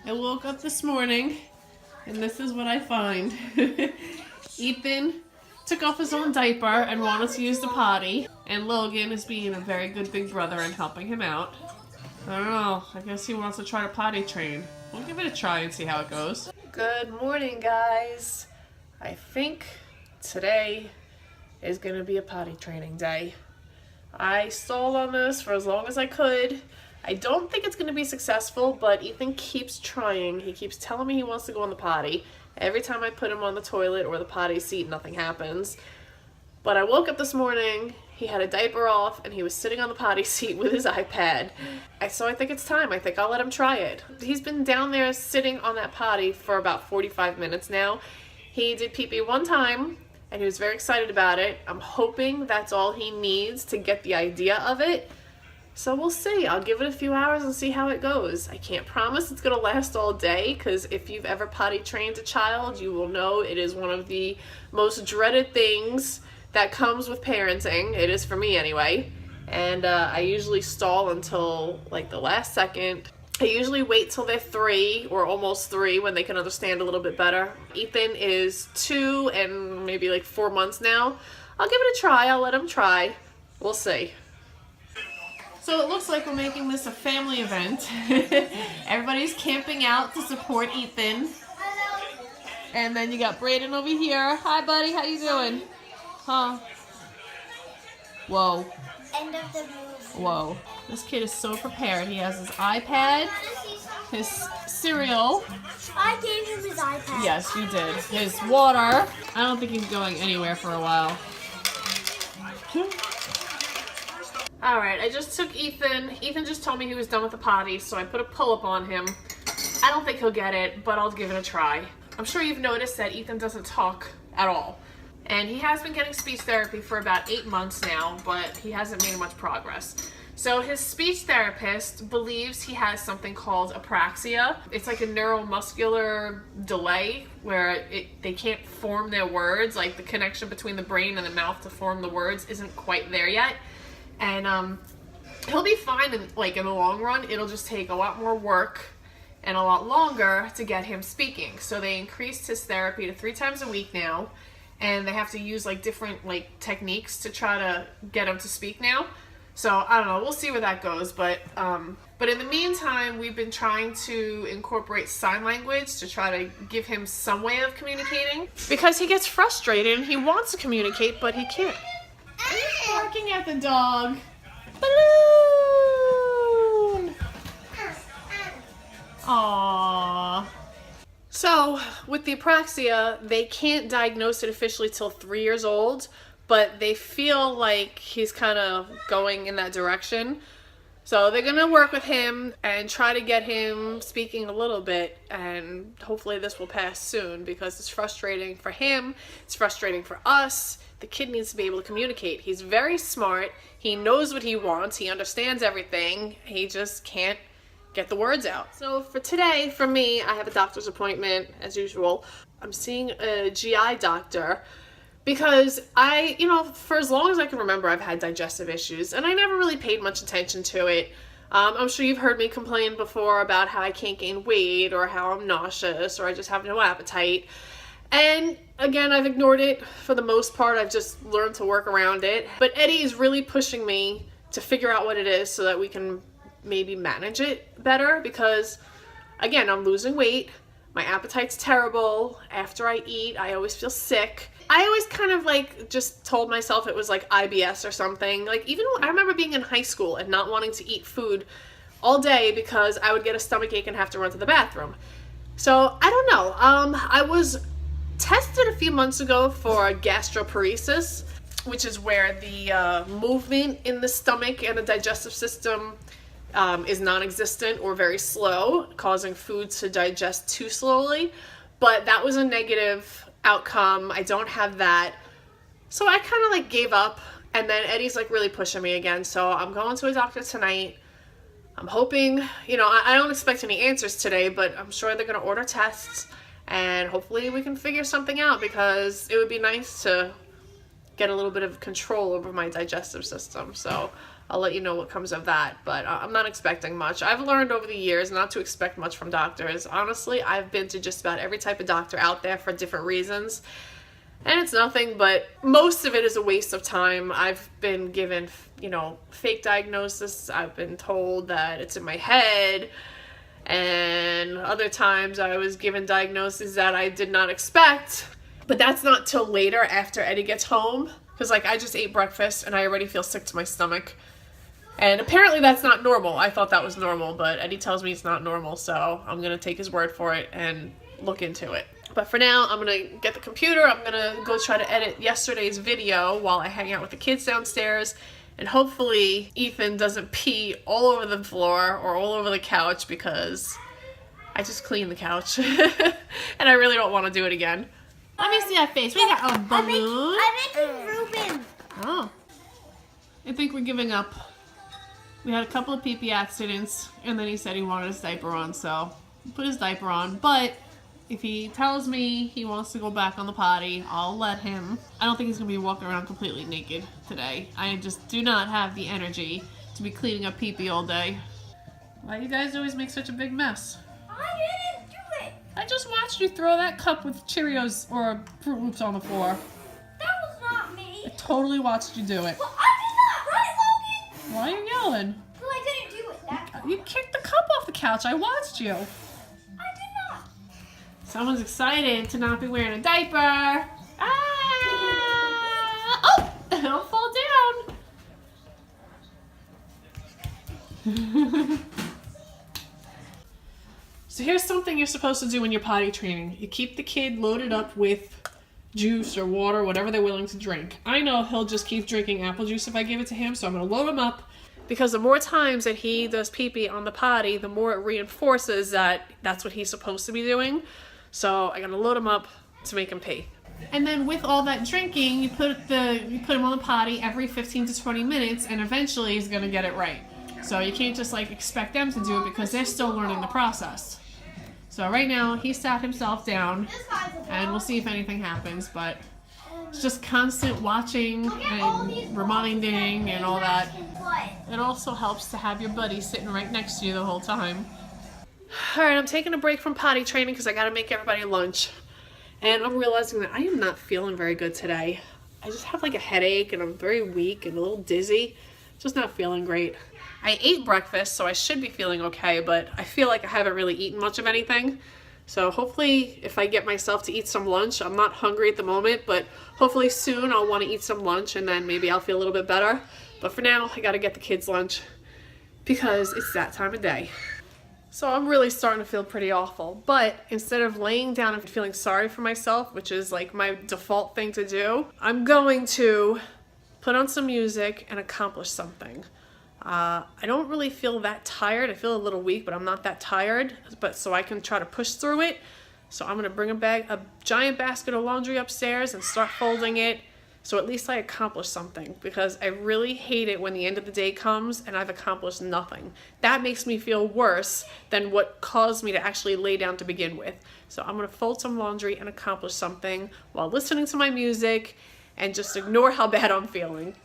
I woke up this morning and this is what I find. Ethan took off his own diaper and wanted to use the potty, and Logan is being a very good big brother and helping him out. I don't know, I guess he wants to try to potty train. We'll give it a try and see how it goes. Good morning, guys. I think today is gonna be a potty training day. I stalled on this for as long as I could. I don't think it's gonna be successful, but Ethan keeps trying. He keeps telling me he wants to go on the potty. Every time I put him on the toilet or the potty seat, nothing happens. But I woke up this morning, he had a diaper off, and he was sitting on the potty seat with his iPad. So I think it's time. I think I'll let him try it. He's been down there sitting on that potty for about 45 minutes now. He did pee-pee one time, and he was very excited about it. I'm hoping that's all he needs to get the idea of it. So we'll see. I'll give it a few hours and see how it goes. I can't promise it's going to last all day, because if you've ever potty trained a child, you will know it is one of the most dreaded things that comes with parenting. It is for me anyway. And I usually stall until like the last second. I usually wait till they're 3 or almost 3 when they can understand a little bit better. Ethan is 2 and maybe like 4 months now. I'll give it a try. I'll let him try. We'll see. So it looks like we're making this a family event. Everybody's camping out to support Ethan. And then you got Brayden over here. Hi, buddy. How you doing? Huh? Whoa. End of the movie. Whoa. This kid is so prepared. He has his iPad, his cereal. I gave him his iPad. Yes, you did. His water. I don't think he's going anywhere for a while. Alright, I just took Ethan. Ethan just told me he was done with the potty, so I put a pull-up on him. I don't think he'll get it, but I'll give it a try. I'm sure you've noticed that Ethan doesn't talk at all. And he has been getting speech therapy for about 8 months now, but he hasn't made much progress. So his speech therapist believes he has something called apraxia. It's like a neuromuscular delay where they can't form their words, like the connection between the brain and the mouth to form the words isn't quite there yet. And he'll be fine in the long run. It'll just take a lot more work and a lot longer to get him speaking. So they increased his therapy to 3 times a week now, and they have to use like different techniques to try to get him to speak now. So I don't know, we'll see where that goes. But in the meantime, we've been trying to incorporate sign language to try to give him some way of communicating, because he gets frustrated and he wants to communicate, but he can't. Are you barking at the dog? Balloon! Aww. So, with the apraxia, they can't diagnose it officially till 3 years old, but they feel like he's kind of going in that direction. So they're going to work with him and try to get him speaking a little bit, and hopefully this will pass soon, because it's frustrating for him, it's frustrating for us. The kid needs to be able to communicate. He's very smart, he knows what he wants, he understands everything, he just can't get the words out. So for today, for me, I have a doctor's appointment as usual. I'm seeing a GI doctor because for as long as I can remember, I've had digestive issues, and I never really paid much attention to it. I'm sure you've heard me complain before about how I can't gain weight, or how I'm nauseous, or I just have no appetite. And again, I've ignored it for the most part. I've just learned to work around it. But Eddie is really pushing me to figure out what it is so that we can maybe manage it better, because again, I'm losing weight. My appetite's terrible. After I eat, I always feel sick. I always kind of just told myself it was like IBS or something. Even I remember being in high school and not wanting to eat food all day because I would get a stomach ache and have to run to the bathroom. So I don't know. I was tested a few months ago for gastroparesis, which is where the movement in the stomach and the digestive system is non-existent or very slow, causing food to digest too slowly. But that was a negative outcome. I don't have that. So I kind of gave up, and then Eddie's really pushing me again. So I'm going to a doctor tonight. I'm hoping, I don't expect any answers today, but I'm sure they're going to order tests, and hopefully we can figure something out, because it would be nice to get a little bit of control over my digestive system. So I'll let you know what comes of that, but I'm not expecting much. I've learned over the years not to expect much from doctors. Honestly, I've been to just about every type of doctor out there for different reasons, and it's nothing, but most of it is a waste of time. I've been given, you know, fake diagnosis. I've been told that it's in my head, and other times I was given diagnoses that I did not expect. But that's not till later after Eddie gets home, because like I just ate breakfast and I already feel sick to my stomach. And apparently that's not normal. I thought that was normal, but Eddie tells me it's not normal, so I'm gonna take his word for it and look into it. But for now, I'm gonna get the computer. I'm gonna go try to edit yesterday's video while I hang out with the kids downstairs. And hopefully Ethan doesn't pee all over the floor or all over the couch, because I just cleaned the couch. And I really don't want to do it again. Let me see that face. We got a balloon. I'm making Reuben. Oh. I think we're giving up. We had a couple of pee-pee accidents, and then he said he wanted his diaper on, so he put his diaper on. But if he tells me he wants to go back on the potty, I'll let him. I don't think he's going to be walking around completely naked today. I just do not have the energy to be cleaning up pee-pee all day. Why do you guys always make such a big mess? I didn't do it. I just watched you throw that cup with Cheerios or Fruit Loops on the floor. That was not me. I totally watched you do it. Well, I did not, right, Logan? Why are you yelling? Well, I didn't do it. That You kicked the cup off the couch. I watched you. I did not. Someone's excited to not be wearing a diaper. Ah! Oh! Don't fall down. So here's something you're supposed to do when you're potty training. You keep the kid loaded up with juice or water, whatever they're willing to drink. I know he'll just keep drinking apple juice if I give it to him, so I'm going to load him up. Because the more times that he does pee-pee on the potty, the more it reinforces that that's what he's supposed to be doing. So I gotta load him up to make him pee. And then with all that drinking, you put him on the potty every 15 to 20 minutes, and eventually he's gonna get it right. So you can't just like expect them to do it, because they're still learning the process. So right now he sat himself down, and we'll see if anything happens, but it's just constant watching and reminding and all that. It also helps to have your buddy sitting right next to you the whole time. Alright, I'm taking a break from potty training because I gotta make everybody lunch. And I'm realizing that I am not feeling very good today. I just have like a headache, and I'm very weak and a little dizzy. Just not feeling great. I ate breakfast, so I should be feeling okay, but I feel like I haven't really eaten much of anything. So hopefully if I get myself to eat some lunch, I'm not hungry at the moment, but hopefully soon I'll want to eat some lunch, and then maybe I'll feel a little bit better. But for now, I gotta get the kids lunch because it's that time of day. So I'm really starting to feel pretty awful, but instead of laying down and feeling sorry for myself, which is like my default thing to do, I'm going to put on some music and accomplish something. I don't really feel that tired. I feel a little weak, but I'm not that tired, but so I can try to push through it. So I'm gonna bring a giant basket of laundry upstairs and start folding it. So at least I accomplished something, because I really hate it when the end of the day comes and I've accomplished nothing. That makes me feel worse than what caused me to actually lay down to begin with. So I'm gonna fold some laundry and accomplish something while listening to my music and just ignore how bad I'm feeling.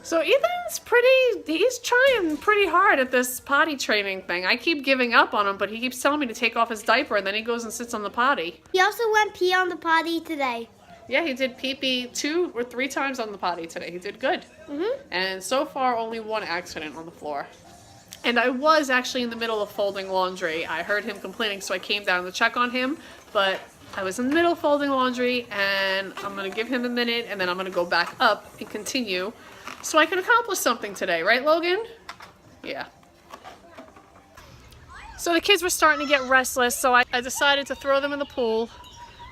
So he's trying pretty hard at this potty training thing. I keep giving up on him, but he keeps telling me to take off his diaper, and then he goes and sits on the potty. He also went pee on the potty today. Yeah, he did pee-pee 2 or 3 times on the potty today. He did good. And so far, only 1 accident on the floor. And I was actually in the middle of folding laundry. I heard him complaining, so I came down to check on him. But I was in the middle of folding laundry, and I'm going to give him a minute, and then I'm going to go back up and continue so I can accomplish something today. Right, Logan? Yeah. So the kids were starting to get restless, so I decided to throw them in the pool,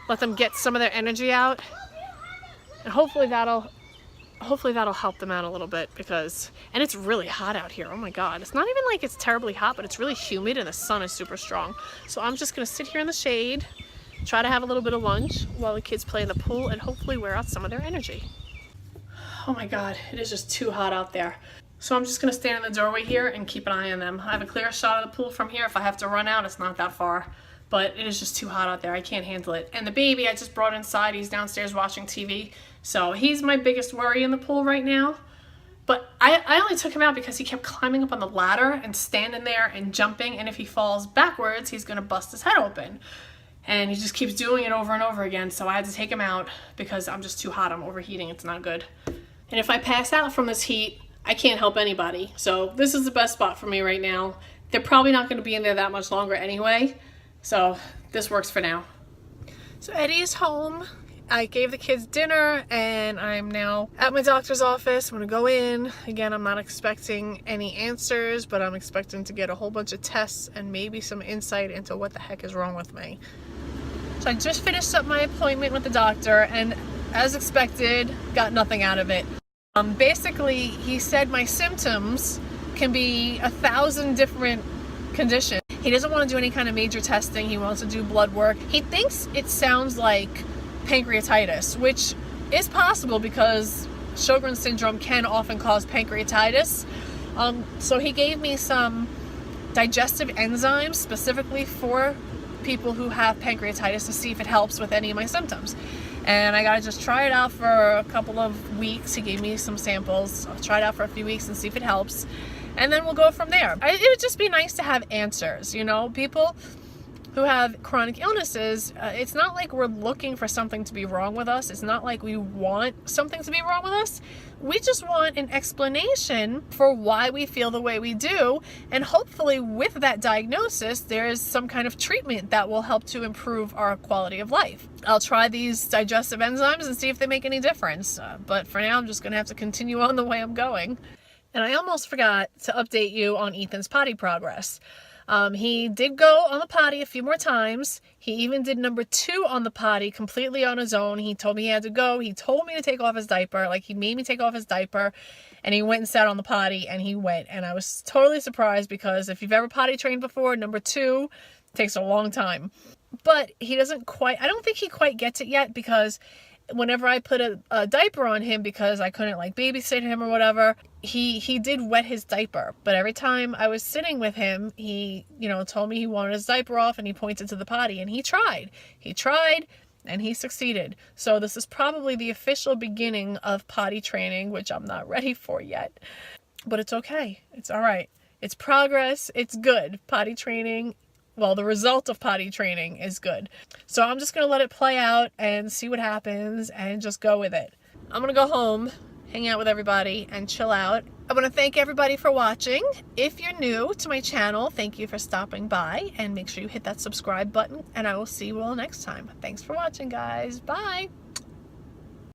let them get some of their energy out, and hopefully that'll help them out a little bit, and it's really hot out here. Oh my god, it's not even like it's terribly hot, but it's really humid and the sun is super strong. So I'm just gonna sit here in the shade, try to have a little bit of lunch while the kids play in the pool, and hopefully wear out some of their energy. Oh my god, it is just too hot out there. So I'm just gonna stand in the doorway here and keep an eye on them. I have a clear shot of the pool from here. If I have to run out, it's not that far. But it is just too hot out there. I can't handle it. And the baby I just brought inside. He's downstairs watching TV. So he's my biggest worry in the pool right now. But I only took him out because he kept climbing up on the ladder and standing there and jumping, and if he falls backwards, he's gonna bust his head open. And he just keeps doing it over and over again, so I had to take him out because I'm just too hot, I'm overheating, it's not good. And if I pass out from this heat, I can't help anybody. So this is the best spot for me right now. They're probably not gonna be in there that much longer anyway, so this works for now. So Eddie is home. I gave the kids dinner and I'm now at my doctor's office. I'm gonna go in. Again, I'm not expecting any answers, but I'm expecting to get a whole bunch of tests and maybe some insight into what the heck is wrong with me. So I just finished up my appointment with the doctor and as expected, got nothing out of it. Basically, he said my symptoms can be 1,000 different conditions. He doesn't want to do any kind of major testing. He wants to do blood work. He thinks it sounds like pancreatitis, which is possible because Sjogren's syndrome can often cause pancreatitis. So he gave me some digestive enzymes specifically for people who have pancreatitis to see if it helps with any of my symptoms. And I gotta just try it out for a couple of weeks. He gave me some samples. I'll try it out for a few weeks and see if it helps. And then we'll go from there. It would just be nice to have answers, you know? People who have chronic illnesses, it's not like we're looking for something to be wrong with us. It's not like we want something to be wrong with us. We just want an explanation for why we feel the way we do. And hopefully with that diagnosis, there is some kind of treatment that will help to improve our quality of life. I'll try these digestive enzymes and see if they make any difference. But for now, I'm just gonna have to continue on the way I'm going. And I almost forgot to update you on Ethan's potty progress. He did go on the potty a few more times. He even did number 2 on the potty completely on his own. He told me he had to go. He told me to take off his diaper. Like, he made me take off his diaper. And he went and sat on the potty and he went. And I was totally surprised because if you've ever potty trained before, number 2 takes a long time. But he doesn't quite, I don't think he quite gets it yet because whenever I put a diaper on him because I couldn't like babysit him or whatever, he did wet his diaper. But every time I was sitting with him, he, you know, told me he wanted his diaper off and he pointed to the potty and he tried and he succeeded. So this is probably the official beginning of potty training, which I'm not ready for yet, but it's okay. It's all right. It's progress. It's good. Potty training, well, the result of potty training is good. So I'm just going to let it play out and see what happens and just go with it. I'm going to go home, hang out with everybody, and chill out. I want to thank everybody for watching. If you're new to my channel, thank you for stopping by, and make sure you hit that subscribe button, and I will see you all next time. Thanks for watching, guys. Bye!